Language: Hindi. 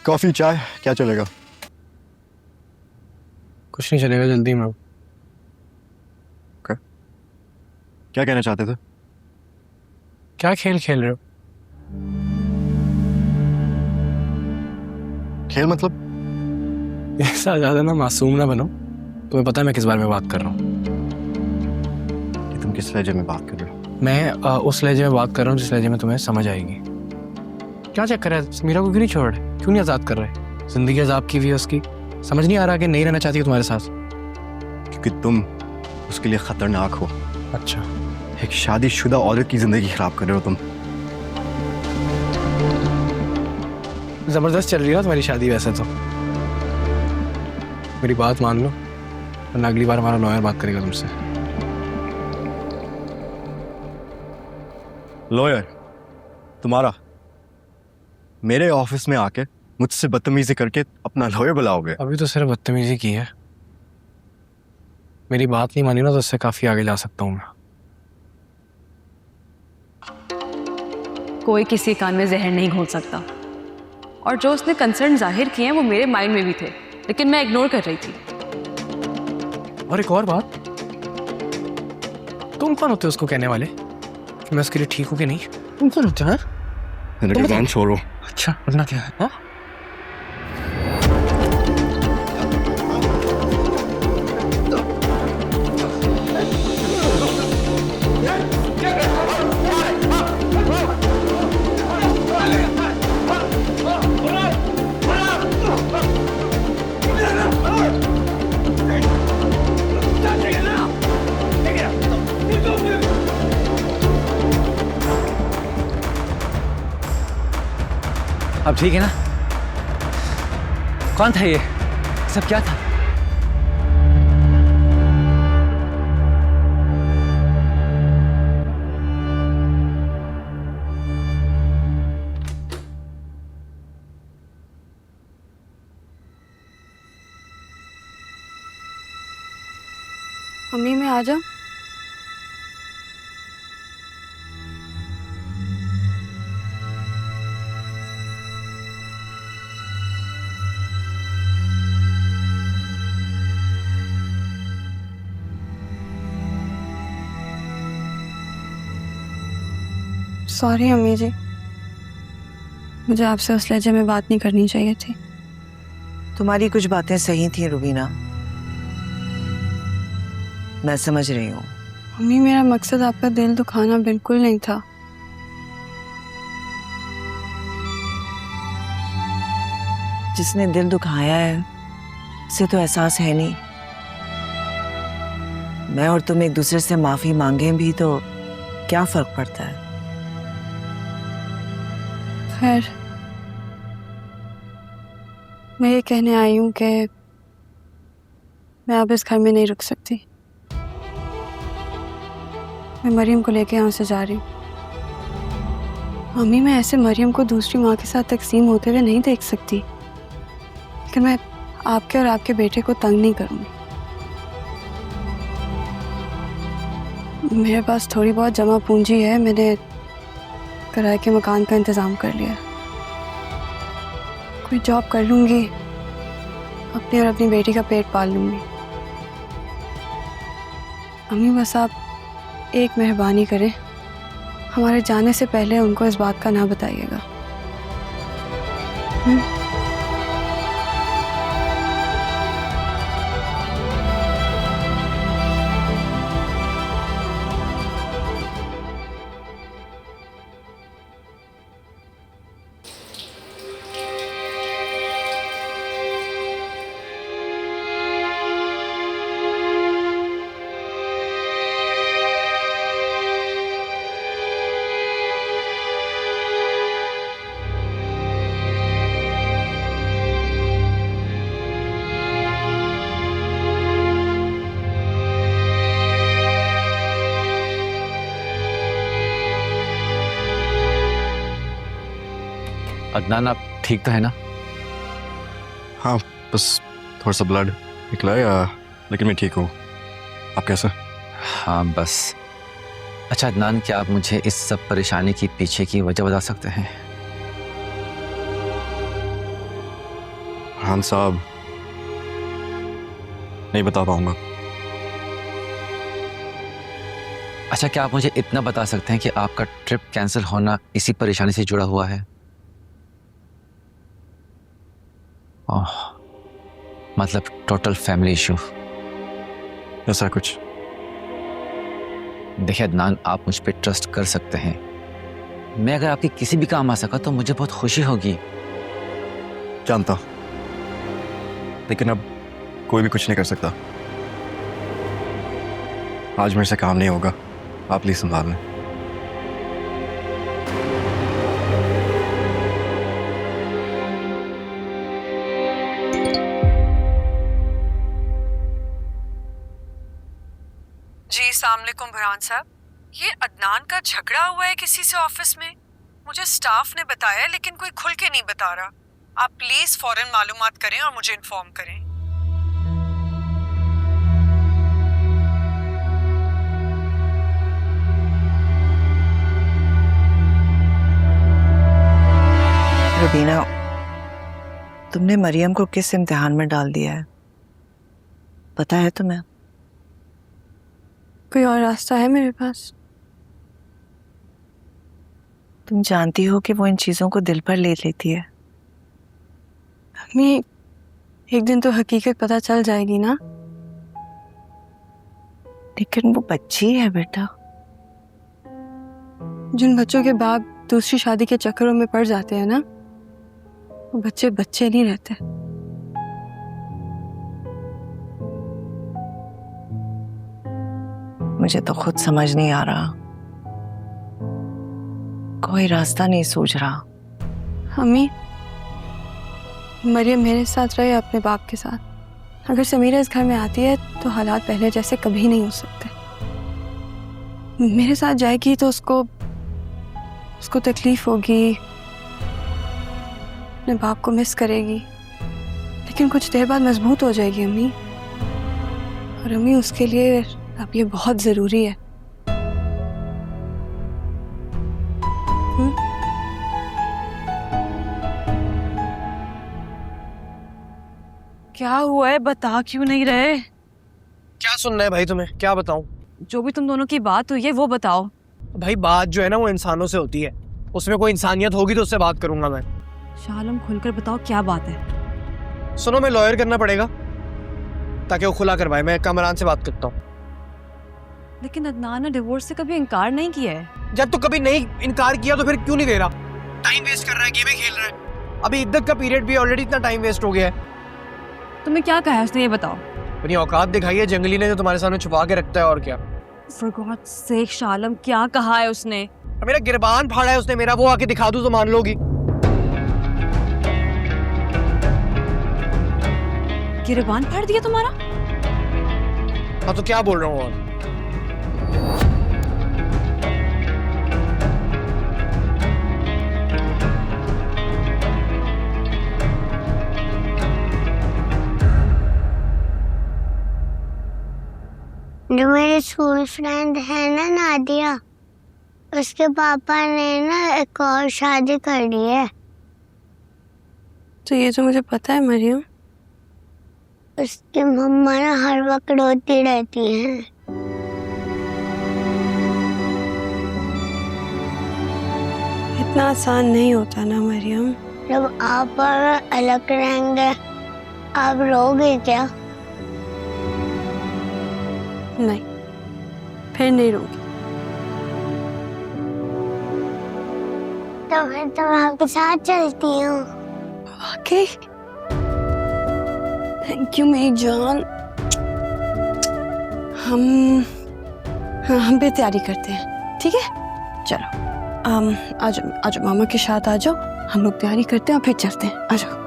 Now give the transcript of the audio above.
कॉफी चाय क्या चलेगा? कुछ नहीं चलेगा, जल्दी में। क्या कहना चाहते थे? क्या खेल खेल रहे हो? खेल मतलब? ऐसा ज्यादा ना मासूम ना बनो। तुम्हें पता है मैं किस बारे में बात कर रहा हूँ? कि तुम किस लहजे में बात कर रहे हो? मैं उस लहजे में बात कर रहा हूँ जिस लहजे में तुम्हें समझ आएगी। क्या चक्कर है? मीरा को क्यों नहीं छोड़ रहे? क्यों नहीं आजाद कर रहे? जिंदगी अजाब की हुई है उसकी। समझ नहीं आ रहा कि नहीं रहना चाहती हो तुम्हारे साथ? क्योंकि तुम उसके लिए खतरनाक हो। अच्छा, एक शादीशुदा औरत की जिंदगी खराब कर रहे हो तुम। जबरदस्त चल रही है ना तुम्हारी शादी वैसे तो। मेरी बात मान लो, वरना अगली बार हमारा लॉयर बात करेगा तुमसे। लॉयर तुम्हारा मेरे ऑफिस में आके मुझसे बदतमीजी करके अपना लॉयर बुलाओगे? अभी तो सिर्फ बदतमीजी की है। मेरी बात नहीं मानी ना तो उससे काफी आगे जा सकता हूँ मैं। कोई किसी कान में जहर नहीं घोल सकता, और जो उसने कंसर्न जाहिर किए हैं वो मेरे माइंड में भी थे, लेकिन मैं इग्नोर कर रही थी। और एक और बात, तुम कौन होते हो उसको कहने वाले कि मैं उसके लिए ठीक हूँ कि नहीं? तुम कौन होते हो? मेरे कान छोड़ो। अच्छा, वरना क्या है? हाँ? अब ठीक है ना? कौन था ये? सब क्या था? मम्मी मैं आ जाऊं? सॉरी अम्मी जी, मुझे आपसे उस लहजे में बात नहीं करनी चाहिए थी। तुम्हारी कुछ बातें सही थी रुबीना, मैं समझ रही हूँ। मम्मी मेरा मकसद आपका दिल दुखाना बिल्कुल नहीं था। जिसने दिल दुखाया है उसे तो एहसास है नहीं। मैं और तुम एक दूसरे से माफी मांगे भी तो क्या फर्क पड़ता है? खैर, मैं ये कहने आई हूँ कि मैं अब इस घर में नहीं रुक सकती। मैं मरियम को लेके यहाँ से जा रही हूँ। मम्मी मैं ऐसे मरियम को दूसरी माँ के साथ तकसीम होते हुए नहीं देख सकती, लेकिन मैं आपके और आपके बेटे को तंग नहीं करूँगी। मेरे पास थोड़ी बहुत जमा पूंजी है, मैंने किराए के मकान का इंतज़ाम कर लिया। कोई जॉब कर लूँगी, अपने और अपनी बेटी का पेट पाल लूँगी। अम्मी बस आप एक मेहरबानी करें, हमारे जाने से पहले उनको इस बात का ना बताइएगा। अदनान, आप ठीक तो है ना? हाँ, बस थोड़ा सा ब्लड निकला है, लेकिन मैं ठीक हूँ। आप कैसे? हाँ बस। अच्छा अदनान, क्या आप मुझे इस सब परेशानी की पीछे की वजह बता सकते हैं? फरहान साहब, नहीं बता पाऊंगा। अच्छा, क्या आप मुझे इतना बता सकते हैं कि आपका ट्रिप कैंसिल होना इसी परेशानी से जुड़ा हुआ है? ओह, मतलब टोटल फैमिली इशू। ऐसा कुछ? देखिए अदनान, आप मुझ पे ट्रस्ट कर सकते हैं। मैं अगर आपके किसी भी काम आ सका तो मुझे बहुत खुशी होगी। जानता हूं, लेकिन अब कोई भी कुछ नहीं कर सकता। आज मेरे से काम नहीं होगा, आप प्लीज संभाल लें। जी अस्सलाम वालेकुम फरहान साहब, ये अदनान का झगड़ा हुआ है किसी से ऑफिस में। मुझे स्टाफ ने बताया लेकिन कोई खुल के नहीं बता रहा। आप प्लीज फौरन मालूमात करें और मुझे इन्फॉर्म करें। रुबीना, तुमने मरियम को किस इम्तिहान में डाल दिया है, पता है तुम्हें? कोई और रास्ता है मेरे पास? तुम जानती हो कि वो इन चीजों को दिल पर ले लेती है। अम्मी, एक दिन तो हकीकत पता चल जाएगी ना। लेकिन वो बच्ची है बेटा। जिन बच्चों के बाप दूसरी शादी के चक्करों में पड़ जाते हैं ना, वो बच्चे बच्चे नहीं रहते। मुझे तो खुद समझ नहीं आ रहा, कोई रास्ता नहीं सूझ रहा। अम्मी, मरियम मेरे साथ रहे अपने बाप के साथ। अगर समीरा इस घर में आती है तो हालात पहले जैसे कभी नहीं हो सकते। मेरे साथ जाएगी तो उसको तकलीफ होगी, अपने बाप को मिस करेगी, लेकिन कुछ देर बाद मजबूत हो जाएगी अम्मी। और अम्मी, उसके लिए अब ये बहुत जरूरी है। क्या हुआ है, बता क्यों नहीं रहे? क्या सुनना है भाई तुम्हें? क्या बताऊं? जो भी तुम दोनों की बात हुई है वो बताओ। भाई बात जो है ना वो इंसानों से होती है, उसमें कोई इंसानियत होगी तो उससे बात करूंगा मैं। शालम, खुलकर बताओ क्या बात है। सुनो, मैं लॉयर करना पड़ेगा ताकि वो खुला करवाए। मैं कामरान से बात करता हूँ। लेकिन अदनान ने डिवोर्स से कभी इनकार नहीं किया है। जब तो कभी नहीं इनकार किया तो फिर क्यों नहीं दे रहा? टाइम वेस्ट कर रहा है, गेमें खेल रहा है। अभी इद्दत का पीरियड भी, ऑलरेडी इतना टाइम वेस्ट हो गया है। तुम्हें क्या कहा है उसने, ये बताओ। अपनी औकात दिखाई है जंगली ने, जो तुम्हारे सामने छुपा के रखता है, और क्या। For God's sake, शालम, क्या कहा है उसने? मेरा गिरबान फाड़ा है उसने मेरा, वो आके दिखा दूं तो मान लोगी? गिरबान फाड़ दिया तुम्हारा? हाँ तो क्या बोल रहा हूँ और? जो मेरी स्कूल फ्रेंड है ना नादिया, उसके पापा ने ना एक और शादी कर ली है। तो ये जो मुझे पता है मरियम, उसकी मम्मा ना हर वक्त रोती रहती हैं। इतना आसान नहीं होता ना मरियम। जब आप और अलग रहेंगे, आप रोगे क्या? नहीं, फिर नहीं रोगी। तो फिर तो मैं आपके साथ चलती हूँ। वाकई? थैंक यू मेरी जान। हम भी तैयारी करते हैं, ठीक है? चलो, आज मामा के साथ आ जाओ, हम लोग तैयारी करते हैं और फिर चलते हैं। आ जाओ।